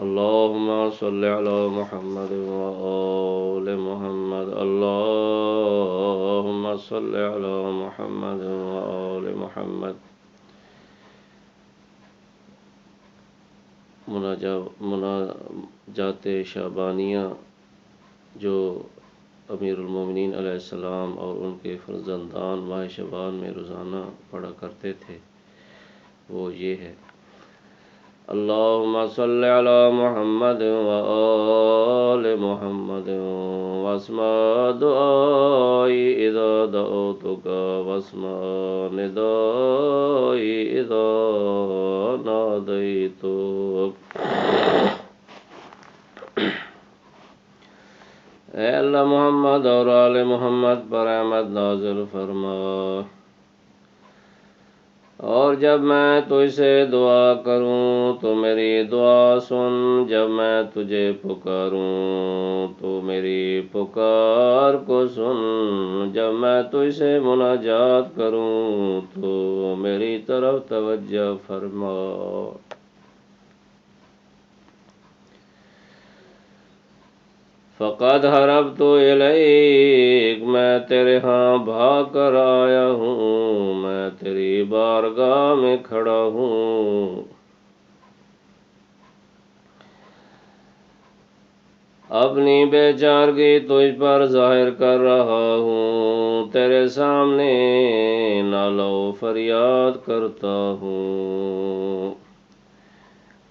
اللهم صل على محمد وآل محمد. اللهم صل على محمد وآل محمد. مناجات شعبانیہ جو امیر المومنین علیہ السلام اور ان کے فرزندان ماہ شعبان میں روزانہ پڑھا کرتے تھے، وہ یہ ہے: اللهم صل على محمد وآل محمد واسمع دعائي إذا دعوتك واسمع ندائي إذا ناديتك. اے اللہ محمد اور آل محمد پر رحمت نازل فرما، اور جب میں تجھ سے دعا کروں تو میری دعا سن، جب میں تجھے پکاروں تو میری پکار کو سن، جب میں تجھ سے مناجات کروں تو میری طرف توجہ فرما. فقد حربت الیک، میں تیرے ہاں بھاگ کر آیا ہوں، میں تیری بارگاہ میں کھڑا ہوں. اپنی بے چارگی تجھ پر ظاہر کر رہا ہوں، تیرے سامنے نالہ و فریاد کرتا ہوں،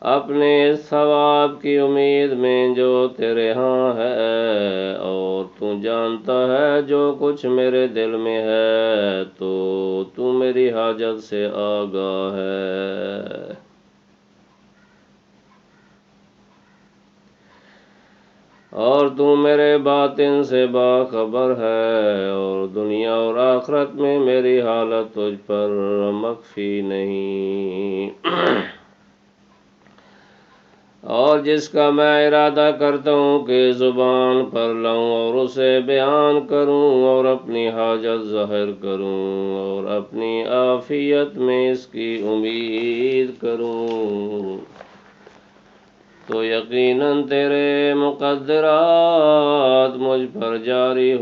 اپنے ثواب کی امید میں جو تیرے ہاں ہے، اور تو جانتا ہے جو کچھ میرے دل میں ہے، تو میری حاجت سے آگاہ ہے. اور تو میرے باطن سے باخبر ہے، اور دنیا اور آخرت میں میری حالت تجھ پر مخفی نہیں. اور جس کا میں ارادہ کرتا ہوں کہ زبان پر لاؤں اور اسے بیان کروں، اور اپنی حاجت ظاہر کروں، اور اپنی عافیت میں اس کی امید کروں، تو یقیناً تیرے مقدرات مجھ پر جاری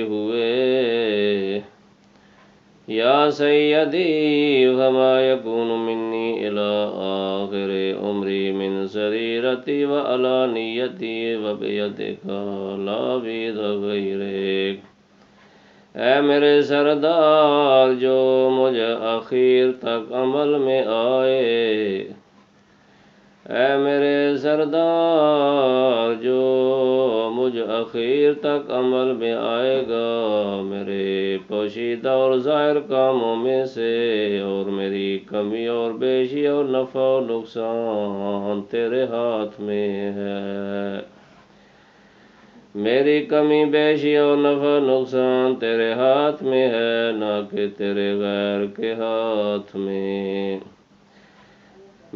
ہوئے. یا سیدی وما یکون منی الی آخر عمری من سریرتی و علانیتی و بیدک لا بید غیرک. اے میرے سردار جو مجھ اخیر تک عمل میں آئے، اے میرے سردار جو مجھ اخیر تک عمل میں آئے گا، میرے پوشیدہ اور ظاہر کاموں میں سے، اور میری کمی اور بیشی اور نفع و نقصان تیرے ہاتھ میں ہے. میری کمی بیشی اور نفع نقصان تیرے ہاتھ میں ہے، نہ کہ تیرے غیر کے ہاتھ میں.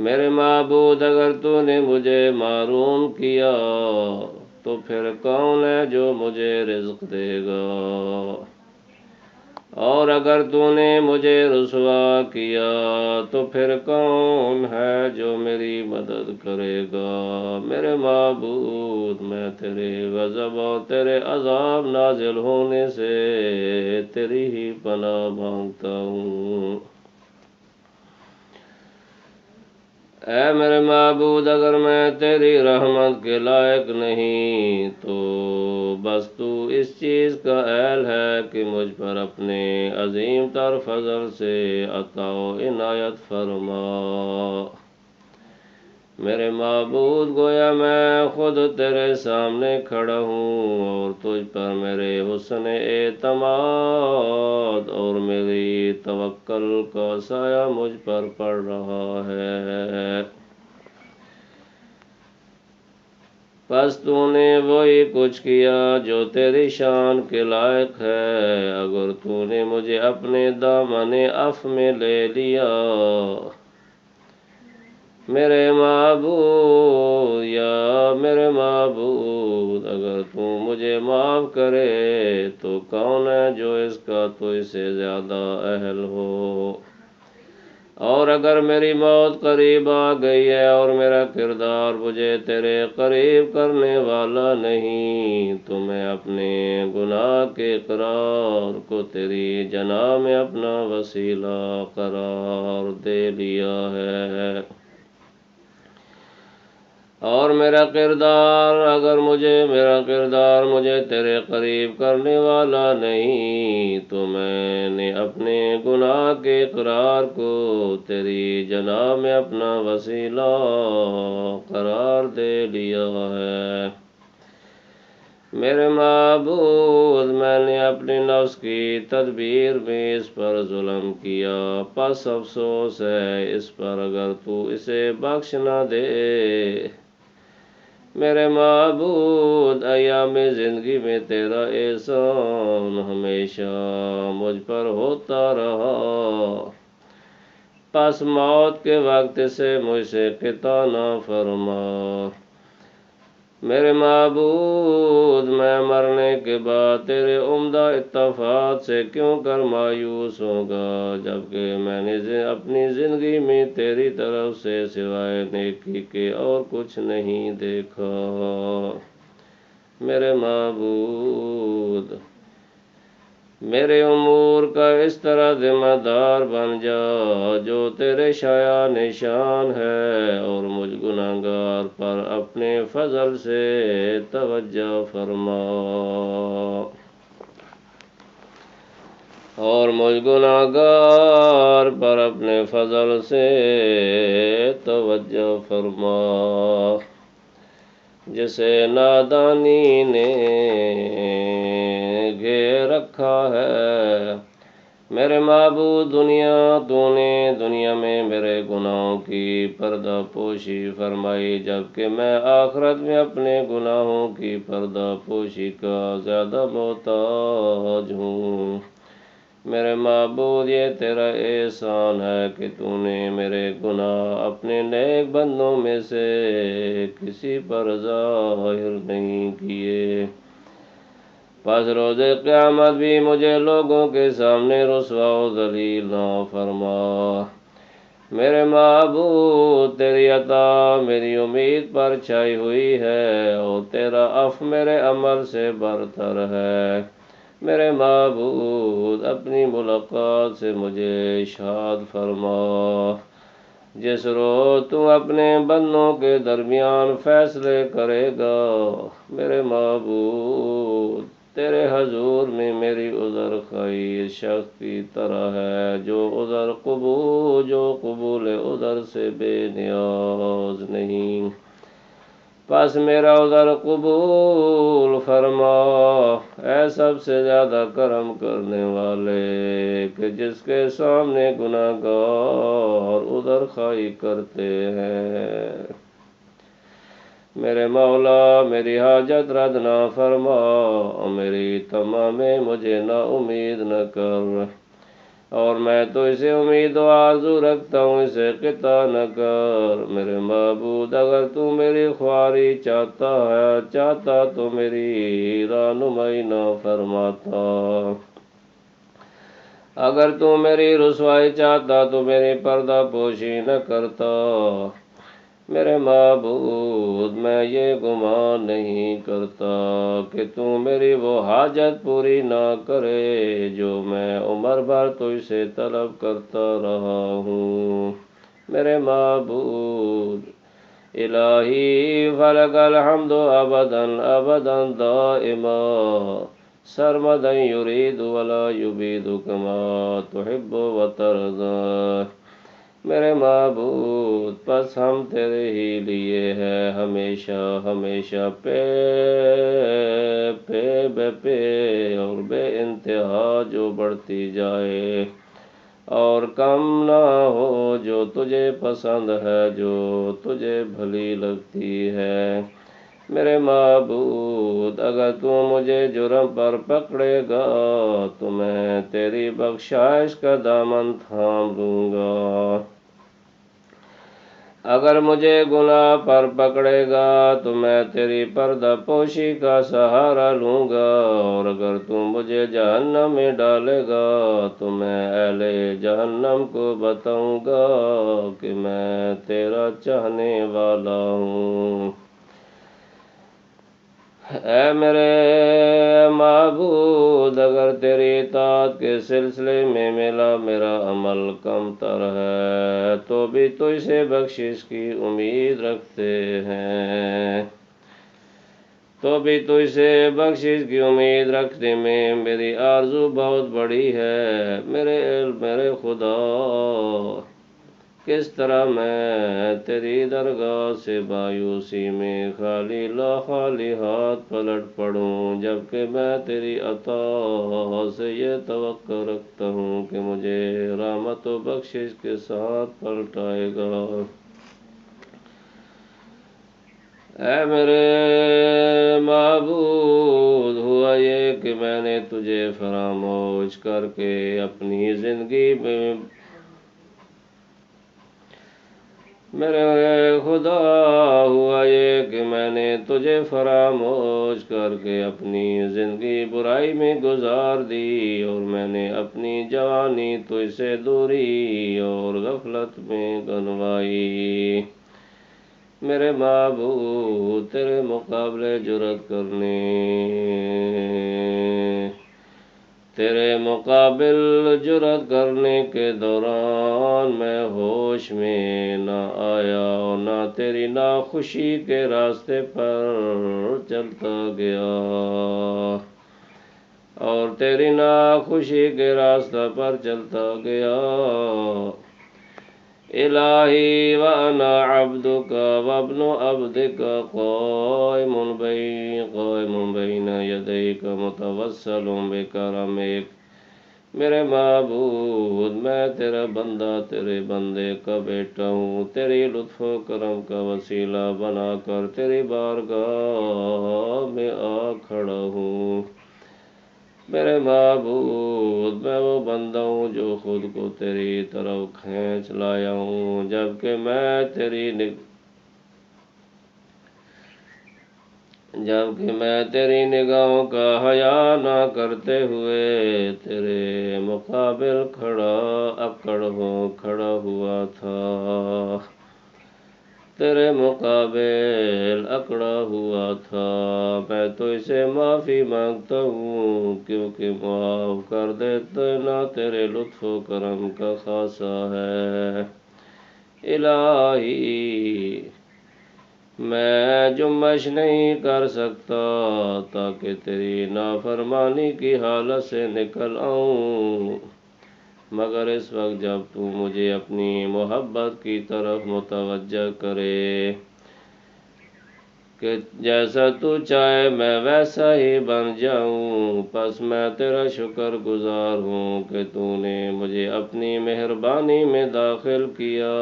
میرے معبود، اگر تو نے مجھے محروم کیا تو پھر کون ہے جو مجھے رزق دے گا؟ اور اگر تو نے مجھے رسوا کیا تو پھر کون ہے جو میری مدد کرے گا؟ میرے معبود، میں تیرے غضب اور تیرے عذاب نازل ہونے سے تیری ہی پناہ مانگتا ہوں. اے میرے معبود، اگر میں تیری رحمت کے لائق نہیں تو بس تو اس چیز کا اہل ہے کہ مجھ پر اپنے عظیم تر فضل سے عطا و عنایت فرما. میرے معبود، گویا میں خود تیرے سامنے کھڑا ہوں، اور تجھ پر میرے حسن اعتماد اور میری توکل کا سایہ مجھ پر پڑ رہا ہے. پس تو نے وہی کچھ کیا جو تیری شان کے لائق ہے. اگر تو نے مجھے اپنے دامن عفو میں لے لیا میرے معبود، یا میرے معبود، اگر تو مجھے معاف کرے تو کون ہے جو اس کا تجھ سے زیادہ اہل ہو؟ اور اگر میری موت قریب آ گئی ہے اور میرا کردار مجھے تیرے قریب کرنے والا نہیں، تو میں اپنے گناہ کے اقرار کو تیری جناح میں اپنا وسیلہ قرار دے لیا ہے۔ اور میرا کردار مجھے تیرے قریب کرنے والا نہیں، تو میں نے اپنے گناہ کے اقرار کو تیری جناح میں اپنا وسیلہ قرار دے لیا ہے۔ میرے معبود، میں نے اپنے نفس کی تدبیر میں اس پر ظلم کیا، پس افسوس ہے اس پر اگر تو اسے بخش نہ دے۔ میرے معبود، ایام زندگی میں تیرا احسان ہمیشہ مجھ پر ہوتا رہا، پس موت کے وقت سے مجھ سے قطع نہ فرما۔ میرے معبود، میں مرنے کے بعد تیرے عمدہ اتفاق سے کیوں کر مایوس ہوگا، جبکہ میں نے اپنی زندگی میں تیری طرف سے سوائے نیکی کے اور کچھ نہیں دیکھا۔ میرے معبود، میرے امور کا اس طرح ذمہ دار بن جا جو تیرے شایع نشان ہے، اور مجھ گناہگار پر اپنے فضل سے توجہ فرما۔ اور مجھ گناہگار پر اپنے فضل سے توجہ فرما، جسے نادانی نے گھیر رکھا ہے۔ میرے معبود، تو نے دنیا میں میرے گناہوں کی پردہ پوشی فرمائی، جبکہ میں آخرت میں اپنے گناہوں کی پردہ پوشی کا زیادہ محتاج ہوں۔ میرے معبود، یہ تیرا احسان ہے کہ تو نے میرے گناہ اپنے نیک بندوں میں سے کسی پر ظاہر نہیں کیے، پس روز قیامت بھی مجھے لوگوں کے سامنے رسوا و ذلیل نہ فرما۔ میرے معبود، تیری عطا میری امید پر چھائی ہوئی ہے، اور تیرا عفو میرے عمل سے برتر ہے۔ میرے معبود، اپنی ملاقات سے مجھے شاد فرما، جس روز تو اپنے بندوں کے درمیان فیصلے کرے گا۔ میرے معبود، تیرے حضور میں میری عذر خواہی اس شخص کی طرح ہے جو قبول عذر سے بے نیاز نہیں، پس میرا عذر قبول فرما، اے سب سے زیادہ کرم کرنے والے، کہ جس کے سامنے گناہگار عذر خواہی کرتے ہیں۔ میرے مولا، میری حاجت رد نہ فرما، میری طمع میں مجھے نا امید نہ کر، اور میں تو اسے امید و آرزو رکھتا ہوں، اسے قطع نہ کر۔ میرے معبود، اگر تو میری خواری چاہتا تو میری رہنمائی نہ فرماتا، اگر تو میری رسوائی چاہتا تو میری پردہ پوشی نہ کرتا۔ میرے معبود، میں یہ گمان نہیں کرتا کہ تو میری وہ حاجت پوری نہ کرے جو میں عمر بھر تجھ سے طلب کرتا رہا ہوں۔ میرے معبود الہی، فلک الحمد ابداً ابداً دائما، سرمداً یرید ولا یبید کما تحب و ترضی۔ میرے معبود، پس ہم تیرے ہی لیے ہیں، ہمیشہ ہمیشہ پے بے پے اور بے انتہا جو بڑھتی جائے، اور کم نہ ہو، جو تجھے پسند ہے، جو تجھے بھلی لگتی ہے۔ میرے معبود، اگر تو مجھے جرم پر پکڑے گا تو میں تیری بخشائش کا دامن تھام لوں گا، اگر مجھے گناہ پر پکڑے گا تو میں تیری پردہ پوشی کا سہارا لوں گا، اور اگر تو مجھے جہنم میں ڈالے گا تو میں اہل جہنم کو بتاؤں گا کہ میں تیرا چاہنے والا ہوں۔ اے میرے معبود، اگر تیری اطاعت کے سلسلے میں میرا عمل کم تر ہے تو بھی تجھ سے بخشش کی امید رکھتے ہیں، میں میری آرزو بہت بڑی ہے۔ میرے خدا، کس طرح میں تیری درگاہ سے مایوسی میں خالی ہاتھ پلٹ پڑوں، جبکہ میں تیری عطا سے یہ توقع رکھتا ہوں کہ مجھے رحمت و بخشش کے ساتھ پلٹائے گا۔ اے میرے معبود، ہوا یہ کہ میں نے تجھے فراموش کر کے اپنی زندگی میں میرے خدا، ہوا یہ کہ میں نے تجھے فراموش کر کے اپنی زندگی برائی میں گزار دی، اور میں نے اپنی جوانی تجھ سے دوری اور غفلت میں گنوائی۔ میرے معبود، تیرے مقابلے جرأت کرنے کے دوران میں ہوش میں نہ آیا، اور نہ تیری ناخوشی کے راستے پر چلتا گیا، الہی وانا عبدک وابن عبدک قائم بین یدیک متوسل بکرمک۔ میرے معبود، میں تیرا بندہ، تیرے بندے کا بیٹا ہوں، تیری لطف و کرم کا وسیلہ بنا کر تیری بارگاہ میں آ کھڑا ہوں۔ میرے معبود، میں وہ بندہ ہوں جو خود کو تیری طرف کھینچ لایا ہوں، جبکہ میں تیری نگاہوں کا حیا نہ کرتے ہوئے تیرے مقابل کھڑا ہوا تھا۔ میں تجھ سے معافی مانگتا ہوں، کیونکہ معاف کر دینا تیرے لطف و کرم کا خاصہ ہے۔ الہی، میں جنبش نہیں کر سکتا تاکہ تیری نافرمانی کی حالت سے نکل آؤں، مگر اس وقت جب تو مجھے اپنی محبت کی طرف متوجہ کرے کہ جیسا تو چاہے میں ویسا ہی بن جاؤں۔ پس میں تیرا شکر گزار ہوں کہ تو نے مجھے اپنی مہربانی میں داخل کیا،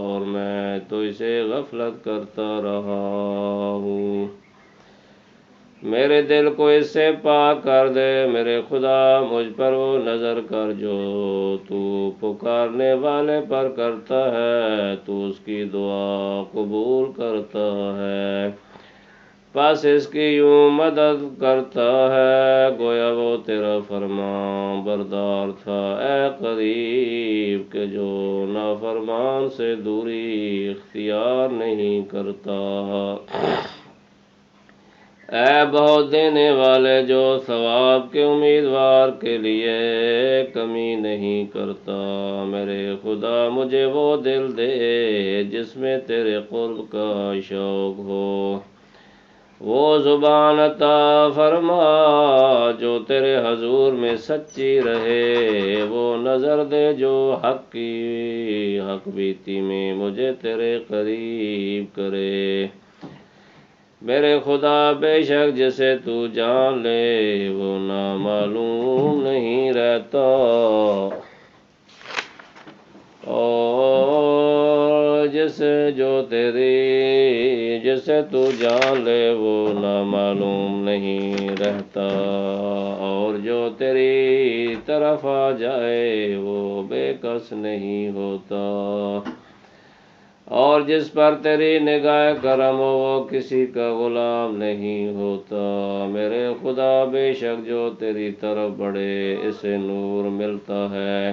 اور میں تجھ سے غفلت کرتا رہا ہوں۔ میرے دل کو اس سے پاک کر دے، میرے خدا، مجھ پر وہ نظر کر جو تو پکارنے والے پر کرتا ہے، تو اس کی دعا قبول کرتا ہے، پس اس کی یوں مدد کرتا ہے گویا وہ تیرا فرمان بردار تھا۔ اے قریب کہ جو نافرمان سے دوری اختیار نہیں کرتا، اے بہت دینے والے جو ثواب کے امیدوار کے لیے کمی نہیں کرتا، میرے خدا مجھے وہ دل دے جس میں تیرے قرب کا شوق ہو، وہ زبان عطا فرما جو تیرے حضور میں سچی رہے، وہ نظر دے جو حق بیتی میں مجھے تیرے قریب کرے۔ میرے خدا، بے شک جسے تو جان لے وہ نامعلوم نہیں رہتا، اور جسے تو جان لے وہ نامعلوم نہیں رہتا، اور جو تیری طرف آ جائے وہ بے کس نہیں ہوتا۔ اور جس پر تیری نگاہ کرم ہو وہ کسی کا غلام نہیں ہوتا۔ میرے خدا بے شک جو تیری طرف بڑھے اسے نور ملتا ہے،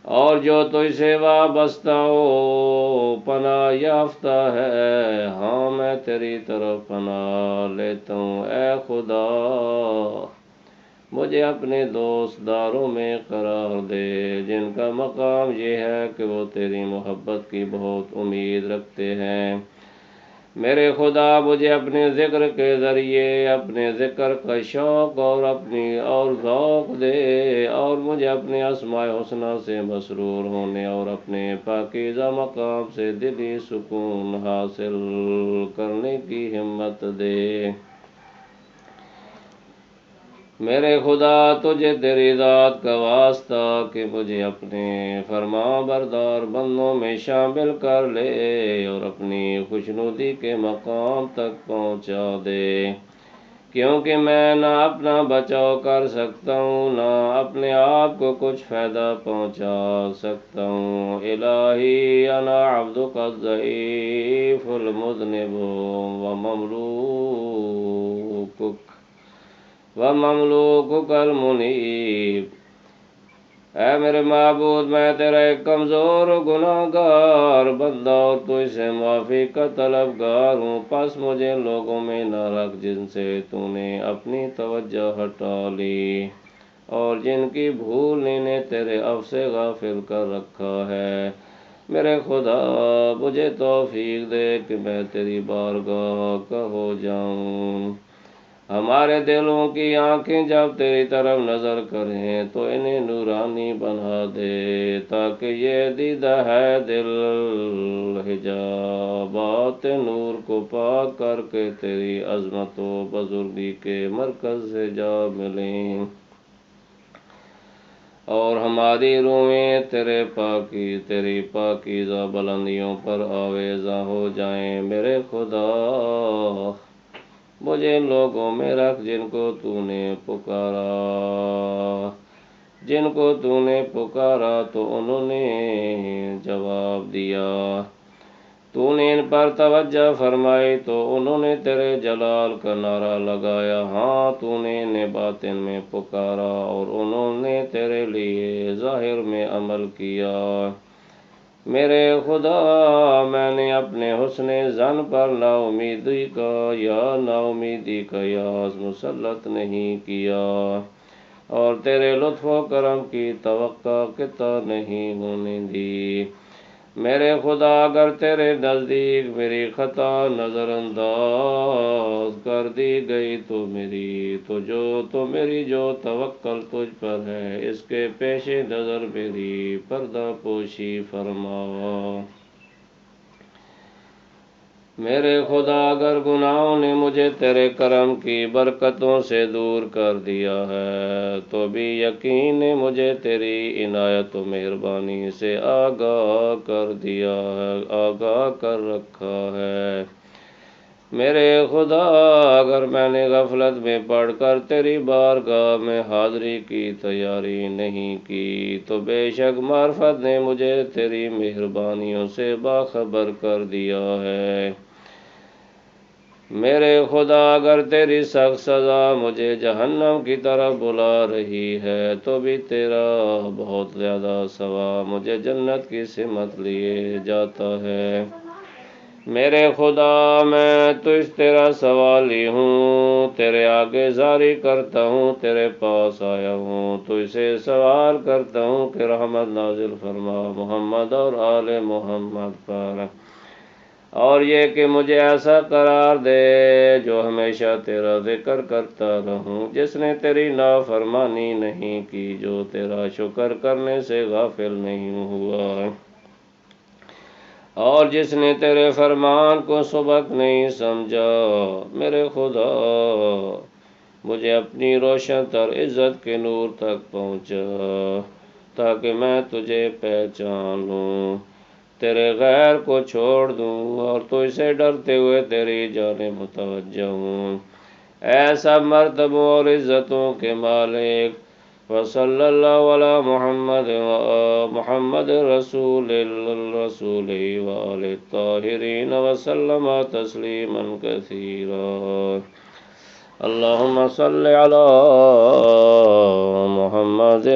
اور جو تجھ سے وابستہ ہو پناہ یافتہ ہے۔ ہاں میں تیری طرف پناہ لیتا ہوں اے خدا، مجھے اپنے دوست داروں میں قرار دے، جن کا مقام یہ ہے کہ وہ تیری محبت کی بہت امید رکھتے ہیں۔ میرے خدا مجھے اپنے ذکر کے ذریعے اپنے ذکر کا شوق اور ذوق دے، اور مجھے اپنے اسماء حسنہ سے مسرور ہونے اور اپنے پاکیزہ مقام سے دلی سکون حاصل کرنے کی ہمت دے۔ میرے خدا تجھے تیری ذات کا واسطہ کہ مجھے اپنے فرما بردار بندوں میں شامل کر لے اور اپنی خوشنودی کے مقام تک پہنچا دے، کیونکہ میں نہ اپنا بچاؤ کر سکتا ہوں نہ اپنے آپ کو کچھ فائدہ پہنچا سکتا ہوں۔ الہی انا عبدک الضعیف المذنب ومملوکک المنیب۔ اے میرے معبود، میں تیرا ایک کمزور و گناہ گار بندہ اور تجھ سے معافی کا طلبگار ہوں، پس مجھے لوگوں میں نہ رکھ جن سے تو نے اپنی توجہ ہٹا لی اور جن کی بھولنے نے تیرے عفو سے غافل کر رکھا ہے۔ میرے خدا مجھے توفیق دے کہ میں تیری بارگاہ کا ہو جاؤں۔ ہمارے دلوں کی آنکھیں جب تیری طرف نظر کریں تو انہیں نورانی بنا دے، تاکہ یہ دیدہ ہے دل حجابات نور کو پاک کر کے تیری عظمت و بزرگی کے مرکز سے جا ملیں، اور ہماری روحیں تیری پاکیزہ بلندیوں پر آویزاں ہو جائیں۔ میرے خدا مجھے ان لوگوں میں رکھ جن کو تو نے پکارا تو انہوں نے جواب دیا، تو نے ان پر توجہ فرمائی تو انہوں نے تیرے جلال کا نعرہ لگایا۔ ہاں تو نے انہیں باطن میں پکارا اور انہوں نے تیرے لیے ظاہر میں عمل کیا۔ میرے خدا میں نے اپنے حسن ظن پر نا امیدی کا یاس مسلط نہیں کیا، اور تیرے لطف و کرم کی توقع قطع نہیں ہونے دی۔ میرے خدا اگر تیرے نزدیک میری خطا نظر انداز کر دی گئی تو میری جو توکل تجھ پر ہے اس کے پیش نظر میری پردہ پوشی فرما۔ میرے خدا اگر گناہوں نے مجھے تیرے کرم کی برکتوں سے دور کر دیا ہے تو بھی یقین نے مجھے تیری عنایت و مہربانی سے آگاہ کر رکھا ہے۔ میرے خدا اگر میں نے غفلت میں پڑھ کر تیری بارگاہ میں حاضری کی تیاری نہیں کی تو بے شک معرفت نے مجھے تیری مہربانیوں سے باخبر کر دیا ہے۔ میرے خدا اگر تیری سخت سزا مجھے جہنم کی طرف بلا رہی ہے تو بھی تیرا بہت زیادہ ثواب مجھے جنت کی سمت لیے جاتا ہے۔ میرے خدا میں تیرا سوالی ہوں، تیرے آگے زاری کرتا ہوں، تیرے پاس آیا ہوں، تجھ سے سوال کرتا ہوں کہ رحمت نازل فرما محمد اور آل محمد پر، اور یہ کہ مجھے ایسا قرار دے جو ہمیشہ تیرا ذکر کرتا رہوں، جس نے تیری نافرمانی نہیں کی، جو تیرا شکر کرنے سے غافل نہیں ہوا، اور جس نے تیرے فرمان کو سبق نہیں سمجھا۔ میرے خدا مجھے اپنی روشن تر عزت کے نور تک پہنچا تاکہ میں تجھے پہچان لوں، تیرے غیر کو چھوڑ دوں اور تجھ سے ڈرتے ہوئے تیری جانب متوجہ ہوں۔ اے سب مرتبوں اور عزتوں کے مالک، وصلى الله على محمد رسول وآل الطاهرين وسلم تسليما كثيرا. اللهم صل على محمد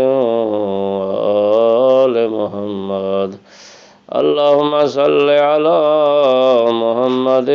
وآل محمد. اللهم صل على محمد